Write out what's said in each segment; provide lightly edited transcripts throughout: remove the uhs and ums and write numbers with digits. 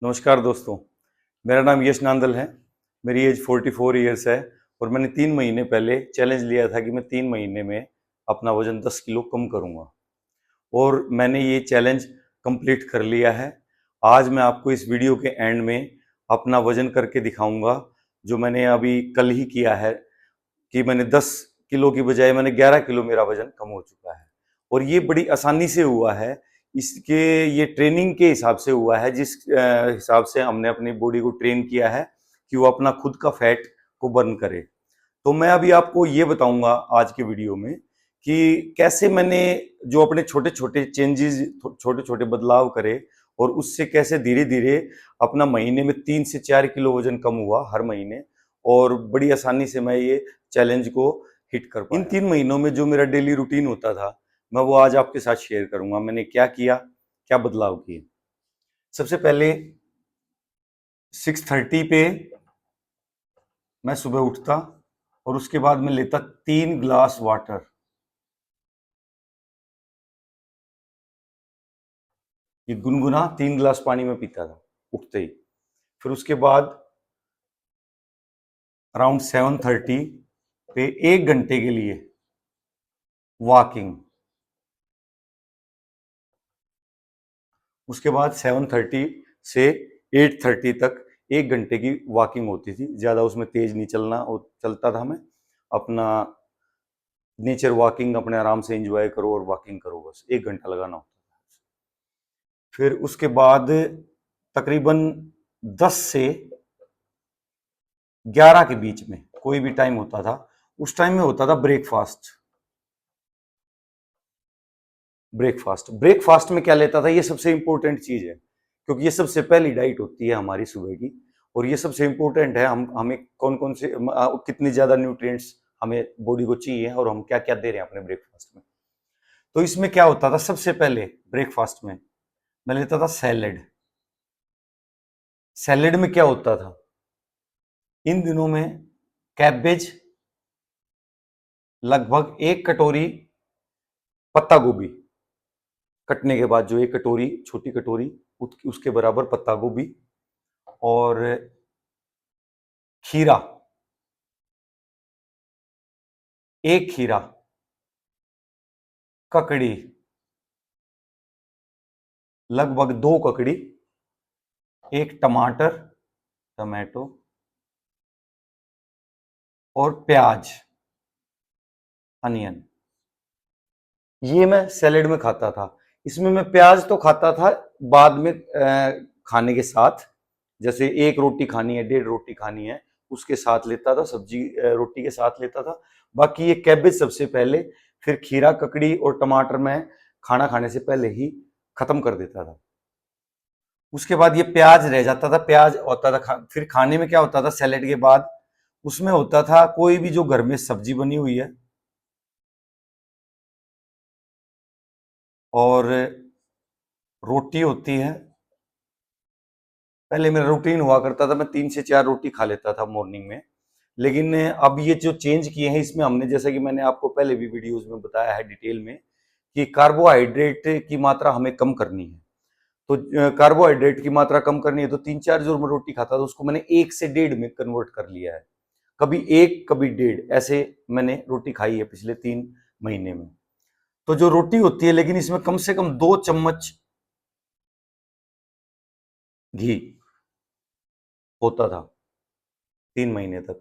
नमस्कार दोस्तों, मेरा नाम यश नांदल है। मेरी एज 44 ईयर्स है और मैंने 3 महीने पहले चैलेंज लिया था कि मैं 3 महीने में अपना वजन 10 किलो कम करूंगा और मैंने ये चैलेंज कंप्लीट कर लिया है। आज मैं आपको इस वीडियो के एंड में अपना वजन करके दिखाऊंगा, जो मैंने अभी कल ही किया है कि मैंने 10 किलो की बजाय मैंने 11 किलो मेरा वजन कम हो चुका है और ये बड़ी आसानी से हुआ है। इसके ये ट्रेनिंग के हिसाब से हुआ है, जिस हिसाब से हमने अपनी बॉडी को ट्रेन किया है कि वो अपना खुद का फैट को बर्न करे। तो मैं अभी आपको ये बताऊंगा आज के वीडियो में कि कैसे मैंने जो अपने छोटे छोटे चेंजेस, छोटे छोटे बदलाव करे और उससे कैसे धीरे धीरे अपना महीने में 3 से 4 किलो वजन कम हुआ हर महीने और बड़ी आसानी से मैं ये चैलेंज को हिट कर पाया। इन 3 महीनों में जो मेरा डेली रूटीन होता था, मैं वो आज आपके साथ शेयर करूंगा। मैंने क्या किया, क्या बदलाव किए। सबसे पहले 6:30 पे मैं सुबह उठता और उसके बाद मैं लेता 3 ग्लास वाटर। ये गुनगुना 3 ग्लास पानी में पीता था उठते ही। फिर उसके बाद अराउंड 7:30 पे 1 घंटे के लिए वॉकिंग। उसके बाद 7:30 से 8:30 तक 1 घंटे की वॉकिंग होती थी। ज़्यादा उसमें तेज नहीं चलना, और चलता था मैं अपना नेचर वॉकिंग, अपने आराम से एंजॉय करो और वॉकिंग करो, बस 1 घंटा लगाना होता था। फिर उसके बाद तकरीबन 10 से 11 के बीच में कोई भी टाइम होता था, उस टाइम में होता था ब्रेकफास्ट। ब्रेकफास्ट में क्या लेता था, ये सबसे इंपॉर्टेंट चीज है क्योंकि ये सबसे पहली डाइट होती है हमारी सुबह की और ये सबसे इंपॉर्टेंट है। हमें कौन कौन से कितनी ज्यादा न्यूट्रिएंट्स हमें बॉडी को चाहिए और हम क्या क्या दे रहे हैं अपने ब्रेकफास्ट में। तो इसमें क्या होता था, सबसे पहले ब्रेकफास्ट में मैं लेता था सैलेड। सैलेड में क्या होता था, इन दिनों में कैबेज, लगभग 1 कटोरी पत्ता गोभी, कटने के बाद जो 1 कटोरी, छोटी कटोरी उसके बराबर पत्ता गोभी, और खीरा, 1 खीरा, ककड़ी, लगभग 2 ककड़ी, 1 टमाटर, टमाटो, और प्याज, अनियन। ये मैं सैलेड में खाता था। इसमें मैं प्याज तो खाता था बाद में खाने के साथ, जैसे 1 रोटी खानी है, 1.5 रोटी खानी है, उसके साथ लेता था, सब्जी रोटी के साथ लेता था। बाकी ये कैबेज सबसे पहले, फिर खीरा, ककड़ी और टमाटर मैं खाना खाने से पहले ही खत्म कर देता था। उसके बाद ये प्याज रह जाता था, प्याज होता था फिर खाने में क्या होता था सैलेड के बाद, उसमें होता था कोई भी जो घर में सब्जी बनी हुई है और रोटी होती है। पहले मेरा रूटीन हुआ करता था, मैं 3 से 4 रोटी खा लेता था मॉर्निंग में, लेकिन अब ये जो चेंज किए हैं इसमें हमने, जैसा कि मैंने आपको पहले भी वीडियोस में बताया है डिटेल में, कि कार्बोहाइड्रेट की मात्रा हमें कम करनी है। तो कार्बोहाइड्रेट की मात्रा कम करनी है तो 3-4 जो मैं रोटी खाता था उसको मैंने 1 से 1.5 में कन्वर्ट कर लिया है। कभी 1, कभी 1.5, ऐसे मैंने रोटी खाई है पिछले 3 महीने में। तो जो रोटी होती है, लेकिन इसमें कम से कम 2 चम्मच घी होता था 3 महीने तक,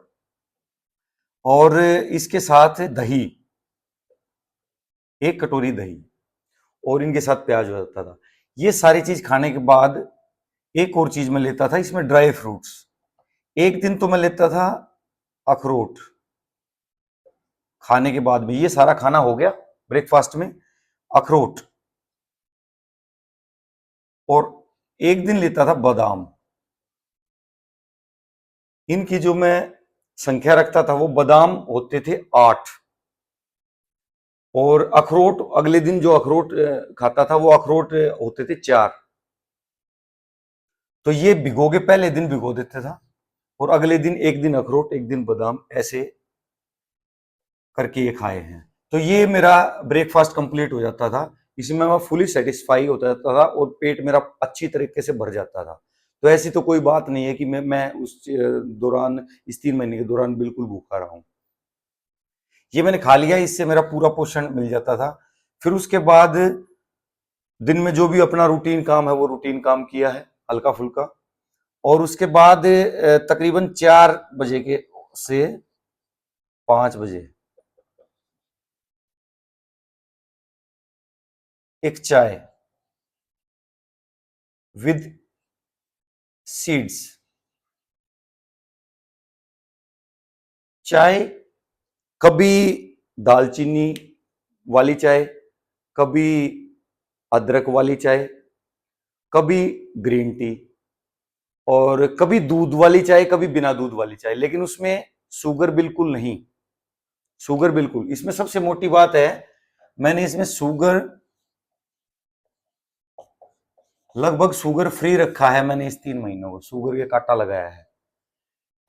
और इसके साथ दही, 1 कटोरी दही, और इनके साथ प्याज होता था। ये सारी चीज खाने के बाद एक और चीज मैं लेता था इसमें, ड्राई फ्रूट्स। एक दिन तो मैं लेता था अखरोट खाने के बाद में। ये सारा खाना हो गया ब्रेकफास्ट में, अखरोट, और एक दिन लेता था बादाम। इनकी जो मैं संख्या रखता था, वो बादाम होते थे 8, और अखरोट अगले दिन जो अखरोट खाता था वो अखरोट होते थे 4। तो ये भिगो के पहले दिन भिगो देता था और अगले दिन एक दिन अखरोट, एक दिन बादाम, ऐसे करके ये खाए हैं। तो ये मेरा ब्रेकफास्ट कंप्लीट हो जाता था। इसमें मैं फुली सेटिस्फाई हो जाता था और पेट मेरा अच्छी तरीके से भर जाता था। तो ऐसी तो कोई बात नहीं है कि मैं उस दौरान, इस 3 महीने के दौरान बिल्कुल भूखा रहा हूं। ये मैंने खा लिया, इससे मेरा पूरा पोषण मिल जाता था। फिर उसके बाद दिन में जो भी अपना रूटीन काम है वो रूटीन काम किया है हल्का फुल्का। और उसके बाद तकरीबन 4 बजे के से 5 बजे एक चाय विद सीड्स। चाय कभी दालचीनी वाली चाय, कभी अदरक वाली चाय, कभी ग्रीन टी, और कभी दूध वाली चाय, कभी बिना दूध वाली चाय, लेकिन उसमें शुगर बिल्कुल नहीं। शुगर बिल्कुल, इसमें सबसे मोटी बात है, मैंने इसमें शुगर लगभग शुगर फ्री रखा है। मैंने इस 3 महीनों को शुगर के कांटा लगाया है।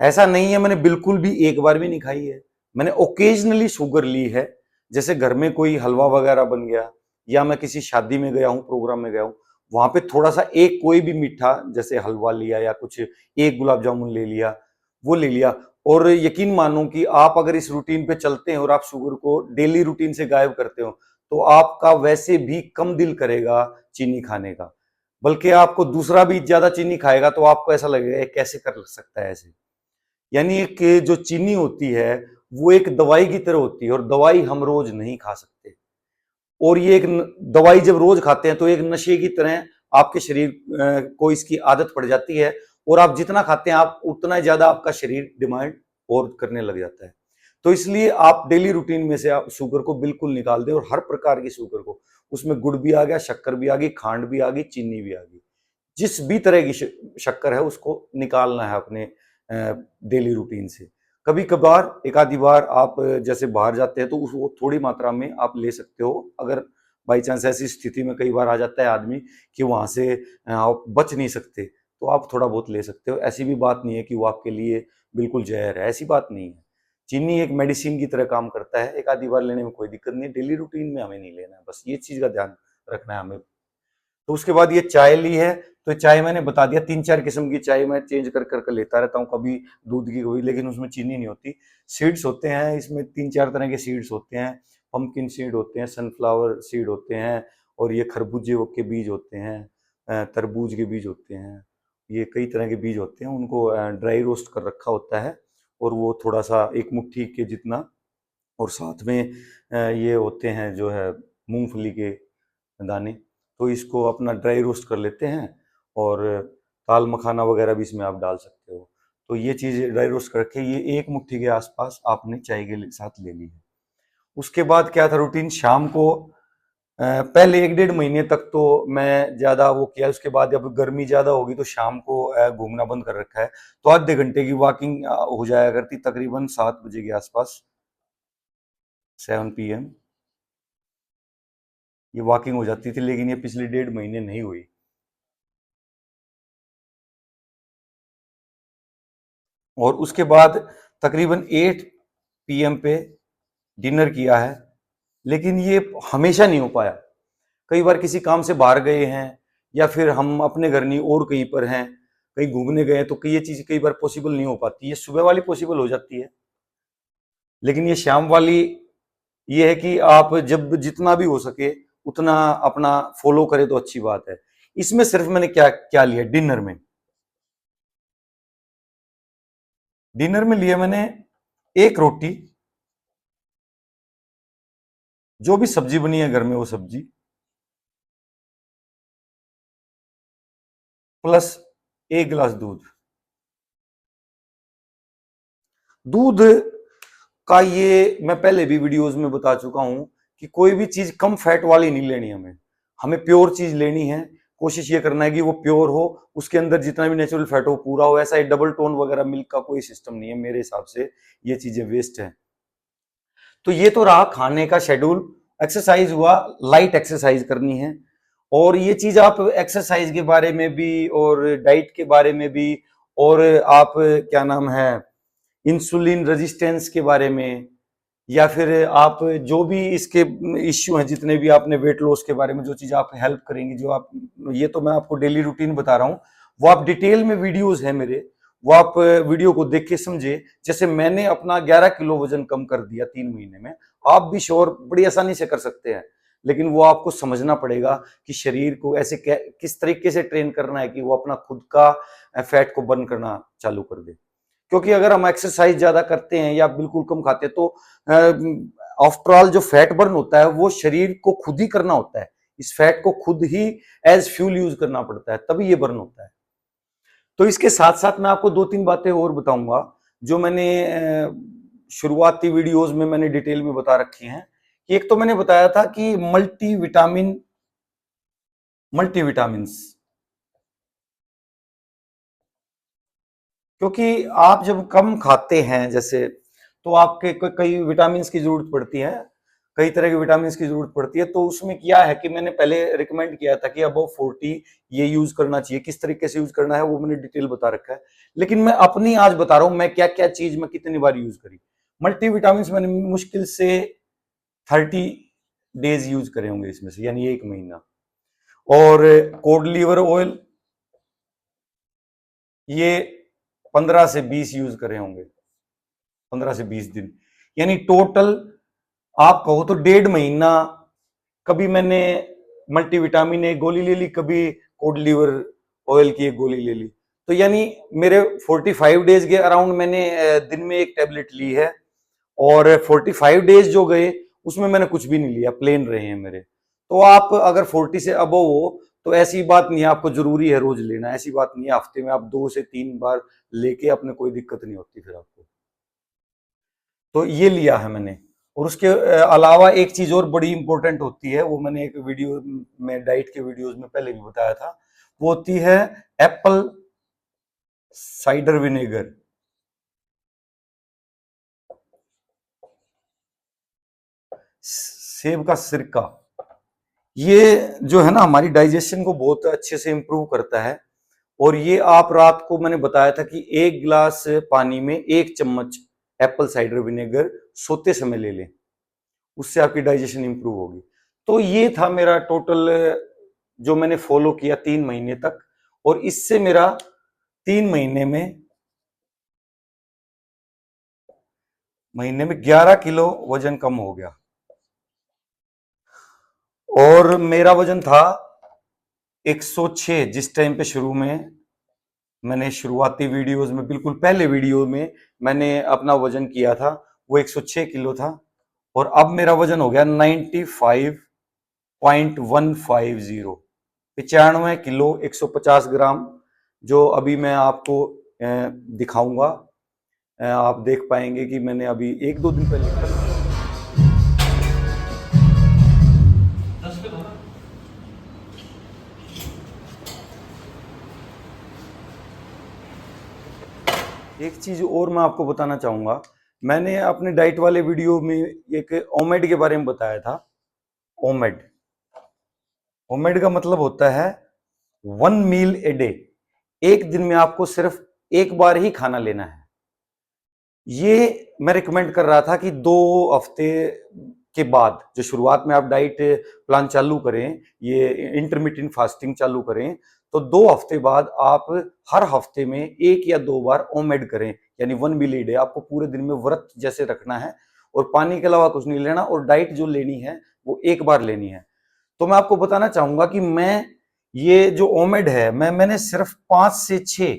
ऐसा नहीं है मैंने बिल्कुल भी एक बार भी नहीं खाई है। मैंने ओकेजनली शुगर ली है, जैसे घर में कोई हलवा वगैरह बन गया, या मैं किसी शादी में गया हूं, प्रोग्राम में गया हूं, वहां पे थोड़ा सा एक कोई भी मीठा जैसे हलवा लिया या कुछ एक गुलाब जामुन ले लिया, वो ले लिया। और यकीन मानो कि आप अगर इस रूटीन पे चलते हैं और आप शुगर को डेली रूटीन से गायब करते हो, तो आपका वैसे भी कम दिल करेगा चीनी खाने का, बल्कि आपको दूसरा भी ज्यादा चीनी खाएगा तो आपको ऐसा लगेगा कैसे कर सकता है ऐसे। यानी एक जो चीनी होती है वो एक दवाई की तरह होती है, और दवाई हम रोज नहीं खा सकते। और ये एक दवाई जब रोज खाते हैं तो एक नशे की तरह आपके शरीर को इसकी आदत पड़ जाती है, और आप जितना खाते हैं आप उतना ज्यादा आपका शरीर डिमांड और करने लग जाता है। तो इसलिए आप डेली रूटीन में से आप शुगर को बिल्कुल निकाल दें, और हर प्रकार की शुगर को, उसमें गुड़ भी आ गया, शक्कर भी आ गई, खांड भी आ गई, चीनी भी आ गई, जिस भी तरह की शक्कर है उसको निकालना है अपने डेली रूटीन से। कभी कभार एक आधी बार आप जैसे बाहर जाते हैं तो उसको थोड़ी मात्रा में आप ले सकते हो, अगर बाई चांस ऐसी स्थिति में कई बार आ जाता है आदमी कि वहां से आप बच नहीं सकते, तो आप थोड़ा बहुत ले सकते हो। ऐसी भी बात नहीं है कि वो आपके लिए बिल्कुल जहर है, ऐसी बात नहीं है। चीनी एक मेडिसिन की तरह काम करता है, एक आधी बार लेने में कोई दिक्कत नहीं, डेली रूटीन में हमें नहीं लेना है, बस ये चीज का ध्यान रखना है हमें। तो उसके बाद ये चाय ली है, तो चाय मैंने बता दिया 3-4 किस्म की चाय मैं चेंज कर कर लेता रहता हूँ, कभी दूध की कभी, लेकिन उसमें चीनी नहीं होती। सीड्स होते हैं इसमें, 3-4 तरह के सीड्स होते हैं। पंपकिन सीड होते हैं, सनफ्लावर सीड होते हैं, और ये खरबूजे के बीज होते हैं, तरबूज के बीज होते हैं, ये कई तरह के बीज होते हैं। उनको ड्राई रोस्ट कर रखा होता है, और वो थोड़ा सा एक मुट्ठी के जितना, और साथ में ये होते हैं जो है मूंगफली के दाने, तो इसको अपना ड्राई रोस्ट कर लेते हैं। और ताल मखाना वगैरह भी इसमें आप डाल सकते हो। तो ये चीज़ ड्राई रोस्ट करके ये एक मुट्ठी के आसपास आपने चाय के साथ ले ली है। उसके बाद क्या था रूटीन शाम को, पहले 1-1.5 महीने तक तो मैं ज़्यादा वो किया, उसके बाद जब गर्मी ज़्यादा होगी तो शाम को घूमना बंद कर रखा है। तो आधे घंटे की वॉकिंग हो जाया करती, तकरीबन 7 बजे के आसपास, 7 PM ये वॉकिंग हो जाती थी, लेकिन ये पिछले 1.5 महीने नहीं हुई। और उसके बाद तकरीबन 8 PM पे डिनर किया है, लेकिन ये हमेशा नहीं हो पाया। कई बार किसी काम से बाहर गए हैं, या फिर हम अपने घर नहीं और कहीं पर हैं, कहीं घूमने गए हैं, तो ये चीज कई बार पॉसिबल नहीं हो पाती। ये सुबह वाली पॉसिबल हो जाती है, लेकिन ये शाम वाली ये है कि आप जब जितना भी हो सके उतना अपना फॉलो करें तो अच्छी बात है। इसमें सिर्फ मैंने क्या क्या लिया डिनर में, डिनर में लिया मैंने एक रोटी, जो भी सब्जी बनी है घर में वो सब्जी, प्लस 1 गिलास दूध। दूध का ये मैं पहले भी वीडियोस में बता चुका हूं कि कोई भी चीज कम फैट वाली नहीं लेनी, हमें हमें प्योर चीज लेनी है। कोशिश ये करना है कि वो प्योर हो, उसके अंदर जितना भी नेचुरल फैट हो पूरा हो। ऐसा डबल टोन वगैरह मिल्क का कोई सिस्टम नहीं है मेरे हिसाब से, ये चीजें वेस्ट है। तो ये तो रहा खाने का शेड्यूल। एक्सरसाइज हुआ, लाइट एक्सरसाइज करनी है। और ये चीज आप एक्सरसाइज के बारे में भी और डाइट के बारे में भी, और आप क्या नाम है इंसुलिन रेजिस्टेंस के बारे में, या फिर आप जो भी इसके इश्यू हैं, जितने भी आपने वेट लॉस के बारे में जो चीज आप हेल्प करेंगी, जो आप, ये तो मैं आपको डेली रूटीन बता रहा हूँ। वो आप डिटेल में वीडियोस हैं मेरे, वो आप वीडियो को देख के समझे। जैसे मैंने अपना 11 किलो वजन कम कर दिया 3 महीने में, आप भी श्योर बड़ी आसानी से कर सकते हैं। लेकिन वो आपको समझना पड़ेगा कि शरीर को ऐसे किस तरीके से ट्रेन करना है कि वो अपना खुद का फैट को बर्न करना चालू कर दे। क्योंकि अगर हम एक्सरसाइज ज्यादा करते हैं या बिल्कुल कम खाते हैं, तो आफ्टर ऑल जो फैट बर्न होता है वो शरीर को खुद ही करना होता है। इस फैट को खुद ही एज फ्यूल यूज करना पड़ता है, तभी ये बर्न होता है। तो इसके साथ साथ मैं आपको 2-3 बातें और बताऊंगा जो मैंने शुरुआती वीडियोस में मैंने डिटेल में बता रखी हैं। एक तो मैंने बताया था कि मल्टीविटामिन्स, क्योंकि आप जब कम खाते हैं जैसे, तो आपके कई विटामिन की जरूरत पड़ती है, कई तरह के विटामिन की जरूरत पड़ती है। तो उसमें क्या है कि मैंने पहले रिकमेंड किया था कि अबव 40 ये यूज करना चाहिए। किस तरीके से यूज करना है वो मैंने डिटेल बता रखा है, लेकिन मैं अपनी आज बता रहा हूं मैं क्या क्या चीज मैं कितनी बार यूज करी। मल्टीविटामिन मैंने मुश्किल से 30 डेज यूज करे होंगे इसमें से, यानी 1 महीना। और कोड लीवर ऑयल ये 15 से 20 यूज करे होंगे, 15 से 20 दिन, यानी टोटल आप कहो तो 1.5 महीना। कभी मैंने मल्टीविटामिन एक गोली ले ली, कभी कोड लीवर ऑयल की एक गोली ले ली। तो यानी मेरे 45 डेज के अराउंड मैंने दिन में एक टेबलेट ली है, और 45 डेज जो गए उसमें मैंने कुछ भी नहीं लिया, प्लेन रहे हैं मेरे। तो आप अगर 40 से अबव हो तो ऐसी बात नहीं है आपको जरूरी है रोज लेना, ऐसी बात नहीं है। हफ्ते में आप 2 से 3 बार लेके अपने कोई दिक्कत नहीं होती फिर आपको। तो ये लिया है मैंने। और उसके अलावा एक चीज और बड़ी इंपॉर्टेंट होती है, वो मैंने एक वीडियो में, डाइट के वीडियोस में पहले भी बताया था, वो होती है एप्पल साइडर विनेगर। सेब का सिरका, ये जो है ना हमारी डाइजेशन को बहुत अच्छे से इंप्रूव करता है। और ये आप रात को, मैंने बताया था कि 1 गिलास पानी में 1 चम्मच एप्पल साइडर विनेगर सोते समय ले लें, उससे आपकी डाइजेशन इंप्रूव होगी। तो ये था मेरा टोटल जो मैंने फॉलो किया 3 महीने तक, और इससे मेरा 3 महीने में 11 किलो वजन कम हो गया। और मेरा वजन था 106 जिस टाइम पे शुरू में मैंने शुरुआती वीडियोस में, बिल्कुल पहले वीडियो में मैंने अपना वजन किया था, वो 106 किलो था। और अब मेरा वजन हो गया 95.150, 95 किलो 150 ग्राम, जो अभी मैं आपको दिखाऊंगा। आप देख पाएंगे कि मैंने अभी 1-2 दिन पहले एक चीज और मैं आपको बताना चाहूंगा। मैंने अपने डाइट वाले वीडियो में एक ओमेड के बारे में बताया था। ओमेड, ओमेड का मतलब होता है 1 मील ए डे। एक दिन में आपको सिर्फ एक बार ही खाना लेना है। ये मैं रिकमेंड कर रहा था कि 2 हफ्ते के बाद, जो शुरुआत में आप डाइट प्लान चालू करें, ये इंटरमिटेंट फास्टिंग चालू करें, तो 2 हफ्ते बाद आप हर हफ्ते में 1 या 2 बार ओमेड करें, यानी 1 मील ए डे। आपको पूरे दिन में व्रत जैसे रखना है, और पानी के अलावा कुछ नहीं लेना, और डाइट जो लेनी है वो एक बार लेनी है। तो मैं आपको बताना चाहूंगा कि मैं ये जो ओमेड है, मैंने सिर्फ 5 से 6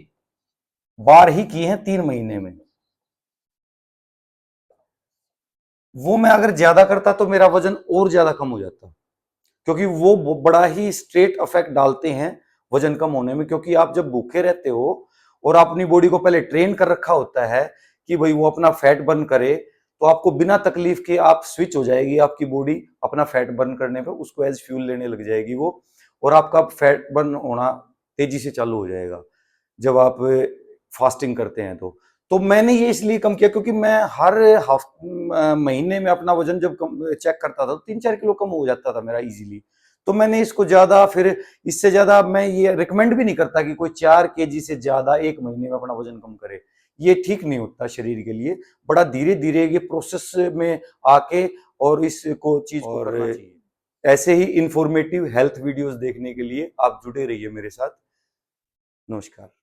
बार ही किए हैं 3 महीने में। वो मैं अगर ज्यादा करता तो मेरा वजन और ज्यादा कम हो जाता, क्योंकि वो बड़ा ही स्ट्रेट इफेक्ट डालते हैं वजन कम होने में। क्योंकि आप जब भूखे रहते हो और अपनी बॉडी को पहले ट्रेन कर रखा होता है कि भाई वो अपना फैट बर्न करे, तो आपको बिना तकलीफ के आप स्विच हो जाएगी आपकी बॉडी अपना फैट बर्न करने पे, उसको एज फ्यूल लेने लग जाएगी वो, और आपका फैट बर्न होना तेजी से चालू हो जाएगा जब आप फास्टिंग करते हैं। तो मैंने ये इसलिए कम किया क्योंकि मैं हर महीने में अपना वजन जब चेक करता था तो 3-4 किलो कम हो जाता था मेरा इजीली। तो मैंने इसको ज्यादा, फिर इससे ज्यादा मैं ये रिकमेंड भी नहीं करता कि कोई 4 kg से ज्यादा 1 महीने में अपना वजन कम करे। ये ठीक नहीं होता शरीर के लिए। बड़ा धीरे धीरे ये प्रोसेस में आके और इसको चीज को करना चाहिए। ऐसे ही इंफॉर्मेटिव हेल्थ वीडियोस देखने के लिए आप जुड़े रहिए मेरे साथ। नमस्कार।